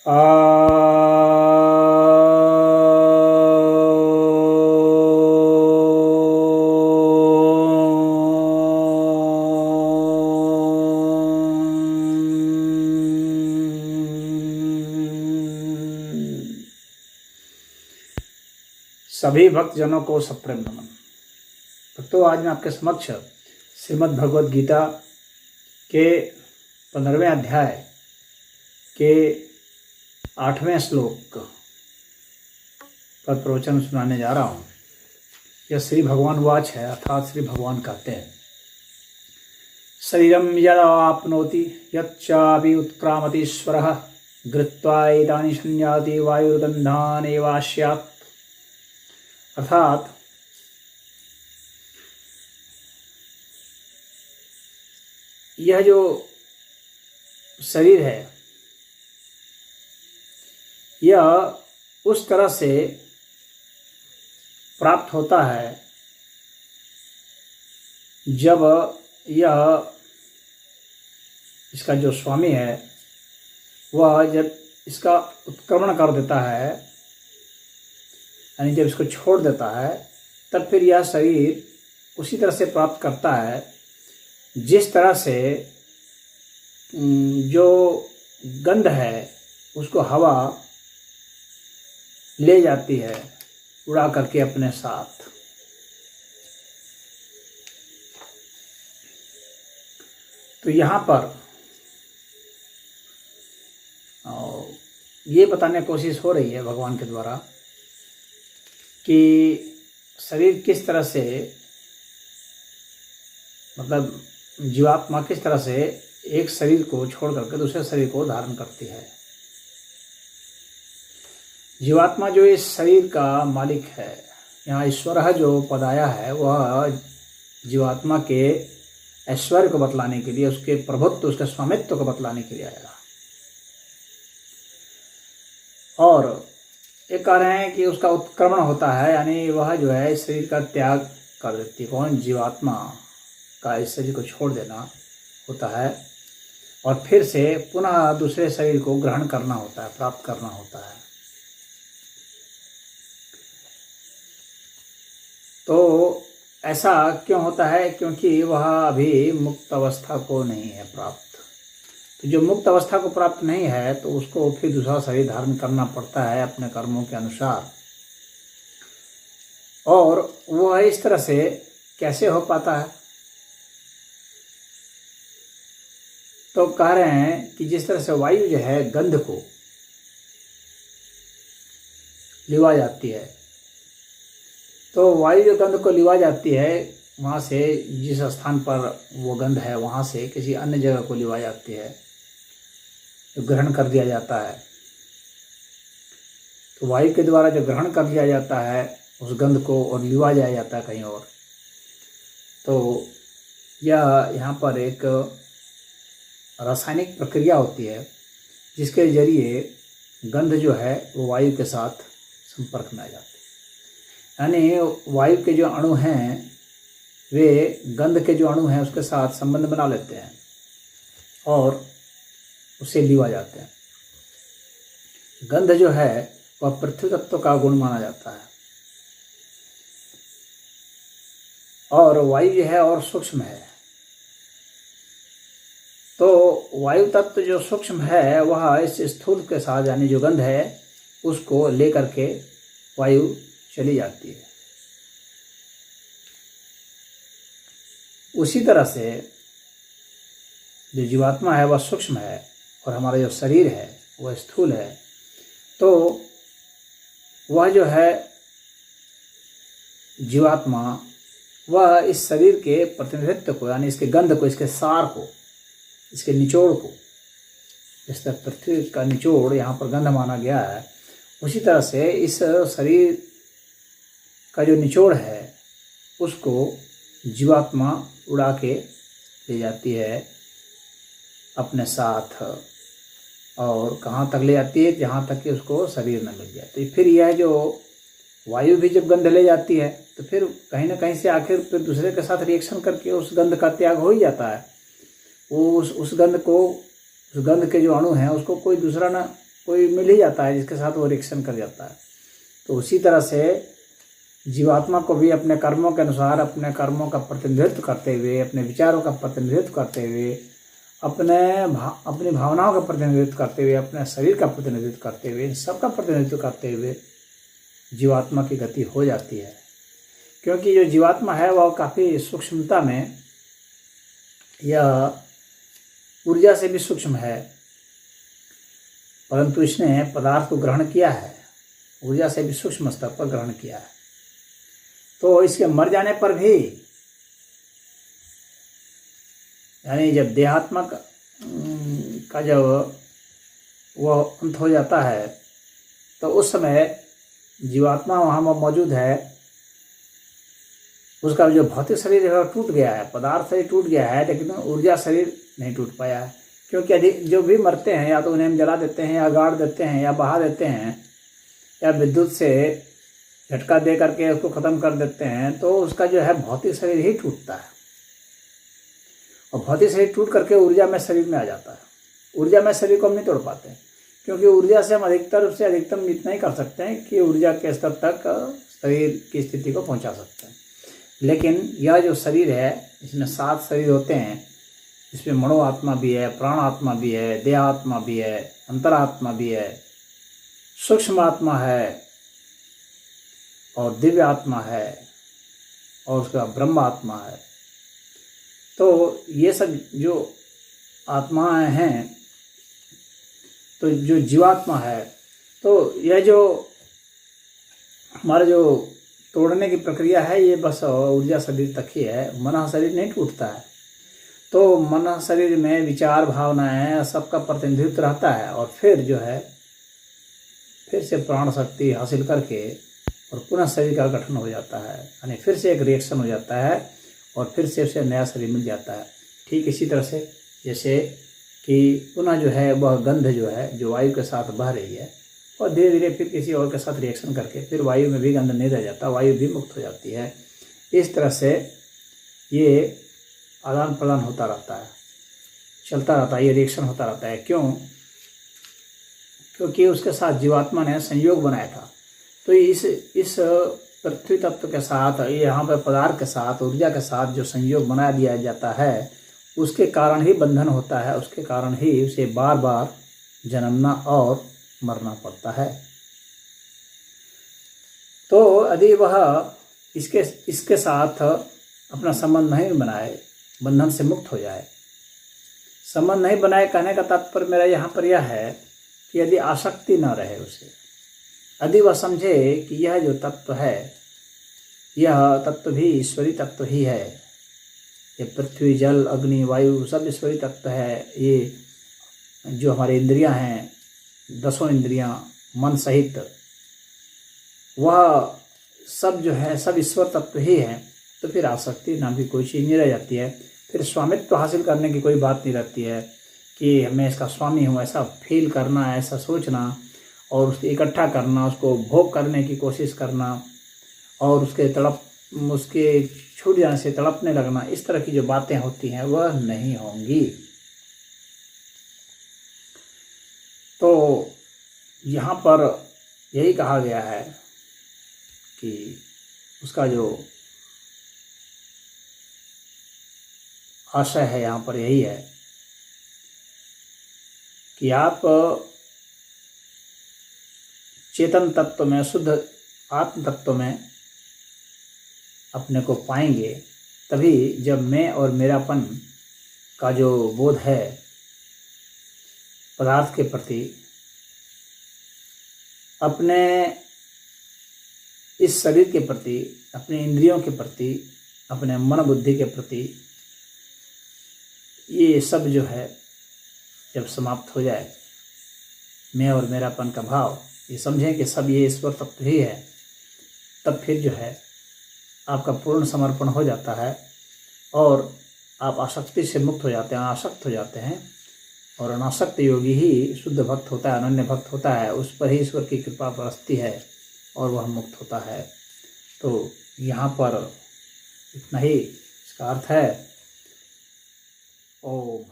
सभी भक्तजनों को सप्रेम नमन। भक्तों, आज मैं आपके समक्ष श्रीमद् भगवद गीता के 15वें अध्याय के 8वें श्लोक पर प्रवचन सुनाने जा रहा हूँ। यह श्री भगवान वाच है, अर्थात श्री भगवान कहते हैं, शरीरम यदा आपनोति यच्चापि उत्क्रामतीश्वरः गृत्वा एतानि संयाति वायुर्गन्धानेवास्यात्। अर्थात यह जो शरीर है यह उस तरह से प्राप्त होता है जब यह इसका जो स्वामी है वह जब इसका उत्क्रमण कर देता है, यानी जब इसको छोड़ देता है, तब फिर यह शरीर उसी तरह से प्राप्त करता है जिस तरह से जो गंध है उसको हवा ले जाती है उड़ा करके अपने साथ। तो यहाँ पर ये बताने की कोशिश हो रही है भगवान के द्वारा कि शरीर किस तरह से, मतलब जीवात्मा किस तरह से एक शरीर को छोड़ करके दूसरे शरीर को धारण करती है। जीवात्मा जो इस शरीर का मालिक है, यहाँ ईश्वर जो पद आया है वह जीवात्मा के ऐश्वर्य को बतलाने के लिए, उसके प्रभुत्व, उसके स्वामित्व को बतलाने के लिए आया। और ये कह रहे हैं कि उसका उत्क्रमण होता है, यानी वह जो है इस शरीर का त्याग कर देती है। कौन? जीवात्मा का इस शरीर को छोड़ देना होता है और फिर से पुनः दूसरे शरीर को ग्रहण करना होता है, प्राप्त करना होता है। तो ऐसा क्यों होता है? क्योंकि वह अभी मुक्त अवस्था को नहीं है प्राप्त। तो जो मुक्त अवस्था को प्राप्त नहीं है तो उसको फिर दूसरा शरीर धारण करना पड़ता है अपने कर्मों के अनुसार। और वह इस तरह से कैसे हो पाता है? तो कह रहे हैं कि जिस तरह से वायु जो है गंध को लिवा जाती है, तो वायु जो गंध को लिवा जाती है वहाँ से, जिस स्थान पर वो गंध है वहाँ से किसी अन्य जगह को लिवा जाती है, जो ग्रहण कर दिया जाता है। तो वायु के द्वारा जो ग्रहण कर लिया जाता है उस गंध को और लिवा जाया जाता है कहीं और। तो यह यहाँ पर एक रासायनिक प्रक्रिया होती है जिसके जरिए गंध जो है वो वायु के साथ संपर्क में आ जाती है। यानी वायु के जो अणु हैं वे गंध के जो अणु हैं उसके साथ संबंध बना लेते हैं और उसे लिवा जाते हैं। गंध जो है वह पृथ्वी तत्व का गुण माना जाता है और वायु जो है और सूक्ष्म है। तो वायु तत्व जो सूक्ष्म है वह इस स्थूल के साथ, यानी जो गंध है उसको लेकर के वायु चली जाती है। उसी तरह से जो जीवात्मा है वह सूक्ष्म है और हमारा जो शरीर है वह स्थूल है। तो वह जो है जीवात्मा, वह इस शरीर के प्रतिनिधित्व को, यानी इसके गंध को, इसके सार को, इसके निचोड़ को, जिस तरह पृथ्वी का निचोड़ यहाँ पर गंध माना गया है, उसी तरह से इस शरीर का जो निचोड़ है उसको जीवात्मा उड़ा के ले जाती है अपने साथ। और कहाँ तक ले जाती है? जहाँ तक कि उसको शरीर न मिल जाए। तो फिर यह जो वायु भी जब गंध ले जाती है तो फिर कहीं ना कहीं से आखिर फिर दूसरे के साथ रिएक्शन करके उस गंध का त्याग हो ही जाता है। वो उस गंध को, उस गंध के जो अणु हैं उसको कोई दूसरा ना कोई मिल ही जाता है जिसके साथ वो रिएक्शन कर जाता है। तो उसी तरह से जीवात्मा को भी अपने कर्मों के अनुसार, अपने कर्मों का प्रतिनिधित्व करते हुए, अपने विचारों का प्रतिनिधित्व करते हुए, अपनी भावनाओं का प्रतिनिधित्व करते हुए, अपने शरीर का प्रतिनिधित्व करते हुए, इन सब का प्रतिनिधित्व करते हुए जीवात्मा की गति हो जाती है। क्योंकि जो जीवात्मा है वह काफ़ी सूक्ष्मता में, यह ऊर्जा से भी सूक्ष्म है, परंतु इसने पदार्थ को ग्रहण किया है, ऊर्जा से भी सूक्ष्म स्तर पर ग्रहण किया है। तो इसके मर जाने पर भी, यानी जब देहात्मक का जब वह अंत हो जाता है तो उस समय जीवात्मा वहाँ मौजूद है, उसका जो भौतिक शरीर है टूट गया है, पदार्थ शरीर टूट गया है, लेकिन ऊर्जा शरीर नहीं टूट पाया है। क्योंकि अधिक जो भी मरते हैं या तो उन्हें हम जला देते हैं या गाड़ देते हैं या बहा देते हैं या विद्युत से झटका दे करके उसको ख़त्म कर देते हैं, तो उसका जो है भौतिक शरीर ही टूटता है और भौतिक शरीर टूट करके ऊर्जा में शरीर में आ जाता है। ऊर्जा में शरीर को हम नहीं तोड़ पाते हैं, क्योंकि ऊर्जा से हम अधिकतर से अधिकतम इतना ही कर सकते हैं कि ऊर्जा के स्तर तक शरीर की स्थिति को पहुंचा सकते हैं। लेकिन यह जो शरीर है, इसमें 7 शरीर होते हैं, इसमें मनो आत्मा भी है, प्राण आत्मा भी है, देह आत्मा भी है, अंतरात्मा भी है, सूक्ष्म आत्मा है और दिव्य आत्मा है और उसका ब्रह्म आत्मा है। तो ये सब जो आत्माएं हैं, तो जो जीवात्मा है, तो यह जो हमारा जो तोड़ने की प्रक्रिया है ये बस ऊर्जा शरीर तक ही है, मन शरीर नहीं टूटता है। तो मन शरीर में विचार, भावनाएं सबका प्रतिनिधित्व रहता है और फिर जो है फिर से प्राण शक्ति हासिल करके और पुनः शरीर का गठन हो जाता है, यानी फिर से एक रिएक्शन हो जाता है और फिर से उसे नया शरीर मिल जाता है। ठीक इसी तरह से जैसे कि पुनः जो है वह गंध जो है जो वायु के साथ बह रही है और धीरे धीरे फिर किसी और के साथ रिएक्शन करके फिर वायु में भी गंध नहीं रह जाता, वायु भी मुक्त हो जाती है। इस तरह से ये आदान प्रदान होता रहता है, चलता रहता है, ये रिएक्शन होता रहता है। क्यों? क्योंकि उसके साथ जीवात्मा ने संयोग बनाया था। तो इस पृथ्वी तत्व के साथ, यहाँ पर पदार्थ के साथ, ऊर्जा के साथ जो संयोग बना दिया जाता है, उसके कारण ही बंधन होता है, उसके कारण ही उसे बार बार जन्मना और मरना पड़ता है। तो यदि वह इसके साथ अपना संबंध नहीं बनाए, बंधन से मुक्त हो जाए, संबंध नहीं बनाए कहने का तात्पर्य मेरा यहाँ पर यह है कि यदि आसक्ति न रहे उसे, यदि वह समझे कि यह जो तत्व है, यह तत्व भी ईश्वरी तत्व ही है, ये पृथ्वी, जल, अग्नि, वायु सब ईश्वरी तत्व है। ये जो हमारे इंद्रियां हैं, 10 इंद्रियां मन सहित, वह सब जो है सब ईश्वर तत्व ही है। तो फिर आसक्ति नाम की कोई चीज़ नहीं रह जाती है, फिर स्वामित्व हासिल करने की कोई बात नहीं रहती है कि मैं इसका स्वामी हूँ, ऐसा फील करना, ऐसा सोचना और उसको इकट्ठा करना, उसको भोग करने की कोशिश करना और उसके छूट जाने से तड़पने लगना, इस तरह की जो बातें होती हैं वह नहीं होंगी। तो यहाँ पर यही कहा गया है कि उसका जो आशय है यहाँ पर यही है कि आप चेतन तत्व में, शुद्ध आत्म तत्व में अपने को पाएंगे, तभी जब मैं और मेरापन का जो बोध है पदार्थ के प्रति, अपने इस शरीर के प्रति, अपने इंद्रियों के प्रति, अपने मन बुद्धि के प्रति, ये सब जो है जब समाप्त हो जाए, मैं और मेरापन का भाव, ये समझें कि सब ये ईश्वर तत्व ही है, तब फिर जो है आपका पूर्ण समर्पण हो जाता है और आप आसक्ति से मुक्त हो जाते हैं, अनासक्त हो जाते हैं। और अनासक्त योगी ही शुद्ध भक्त होता है, अनन्य भक्त होता है, उस पर ही ईश्वर की कृपा बरसती है और वह मुक्त होता है। तो यहाँ पर इतना ही इसका अर्थ है। ओम।